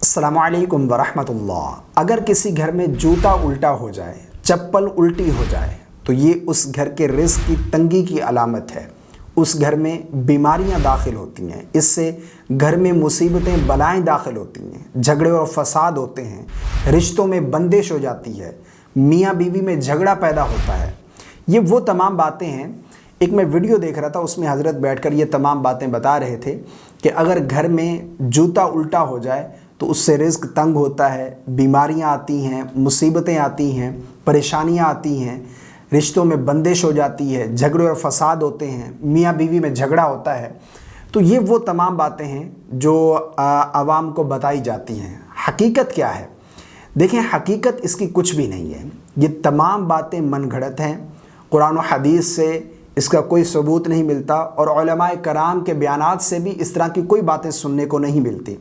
अस्सलामुअलैकुम वरहमतुल्लाह। अगर किसी घर में जूता उल्टा हो जाए, चप्पल उल्टी हो जाए, तो ये उस घर के रिज़्क की तंगी की अलामत है। उस घर में बीमारियां दाखिल होती हैं, इससे घर में मुसीबतें बलाएं दाखिल होती हैं, झगड़े और फसाद होते हैं, रिश्तों में बंदिश हो जाती है, मियाँ बीवी में झगड़ा पैदा होता है। ये वो तमाम बातें हैं। एक मैं वीडियो देख रहा था, उसमें हज़रत बैठकर ये तमाम बातें बता रहे थे कि अगर घर में जूता उल्टा हो जाए तो उससे रिज़्क तंग होता है, बीमारियां आती हैं, मुसीबतें आती हैं, परेशानियां आती हैं, रिश्तों में बंदिश हो जाती है, झगड़े और फसाद होते हैं, मियाँ बीवी में झगड़ा होता है। तो ये वो तमाम बातें हैं जो आवाम को बताई जाती हैं। हकीकत क्या है? देखें, हकीकत इसकी कुछ भी नहीं है। ये तमाम बातें मनगढ़ंत हैं। कुरान और हदीस से इसका कोई सबूत नहीं मिलता और उलमाए कराम के बयानात से भी इस तरह की कोई बातें सुनने को नहीं मिलती।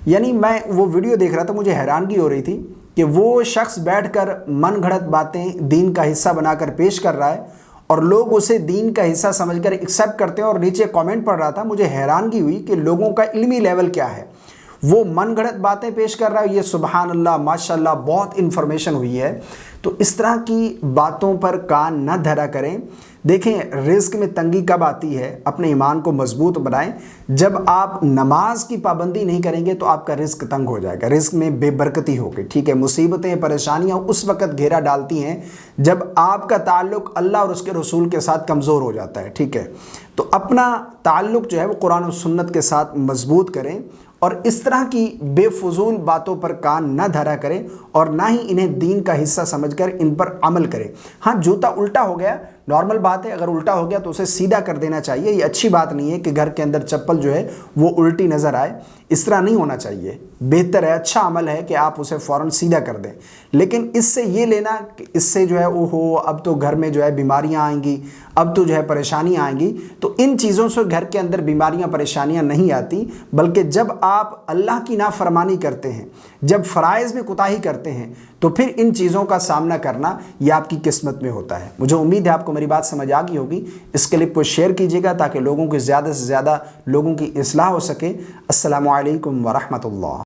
यानी मैं वो वीडियो देख रहा था, मुझे हैरानगी हो रही थी कि वो शख्स बैठकर मनगढ़ंत बातें दीन का हिस्सा बनाकर पेश कर रहा है और लोग उसे दीन का हिस्सा समझकर एक्सेप्ट करते हैं। और नीचे कमेंट पढ़ रहा था, मुझे हैरानगी हुई कि लोगों का इल्मी लेवल क्या है। वो मनगढ़ंत बातें पेश कर रहा है, ये सुबहान अल्लाह माशाल्लाह बहुत इन्फॉर्मेशन हुई है। तो इस तरह की बातों पर कान न धरा करें। देखें, रिज़्क में तंगी कब आती है? अपने ईमान को मजबूत बनाएं। जब आप नमाज की पाबंदी नहीं करेंगे तो आपका रिज़्क तंग हो जाएगा, रिज़्क में बेबरकती होगी। ठीक है, मुसीबतें परेशानियां उस वक़्त घेरा डालती हैं जब आपका ताल्लुक़ अल्लाह और उसके रसूल के साथ कमज़ोर हो जाता है। ठीक है, तो अपना ताल्लुक़ जो है वो कुरान और सुन्नत के साथ मजबूत करें और इस तरह की बेफजूल बातों पर कान न धरा करें और ना ही इन्हें दीन का हिस्सा समझकर इन पर अमल करें। हाँ, जूता उल्टा हो गया, नॉर्मल बात है। अगर उल्टा हो गया तो उसे सीधा कर देना चाहिए। ये अच्छी बात नहीं है कि घर के अंदर चप्पल जो है वो उल्टी नज़र आए। इस तरह नहीं होना चाहिए। बेहतर है, अच्छा अमल है कि आप उसे फ़ौरन सीधा कर दें। लेकिन इससे ये लेना कि इससे जो है ओहो अब तो घर में जो है बीमारियां आएंगी, अब तो जो है परेशानियां आएंगी, तो इन चीज़ों से घर के अंदर बीमारियां परेशानियां नहीं आती। बल्कि जब आप अल्लाह की नाफरमानी करते हैं, जब फ़राइज़ में कोताही करते हैं, तो फिर इन चीज़ों का सामना करना ये आपकी किस्मत में होता है। मुझे उम्मीद है आपको मेरी बात समझ आ गई होगी। इस क्लिप को शेयर कीजिएगा ताकि लोगों की ज़्यादा से ज़्यादा लोगों की इस्लाह हो सके। अस्सलामु अलैकुम वरहमतुल्लाह।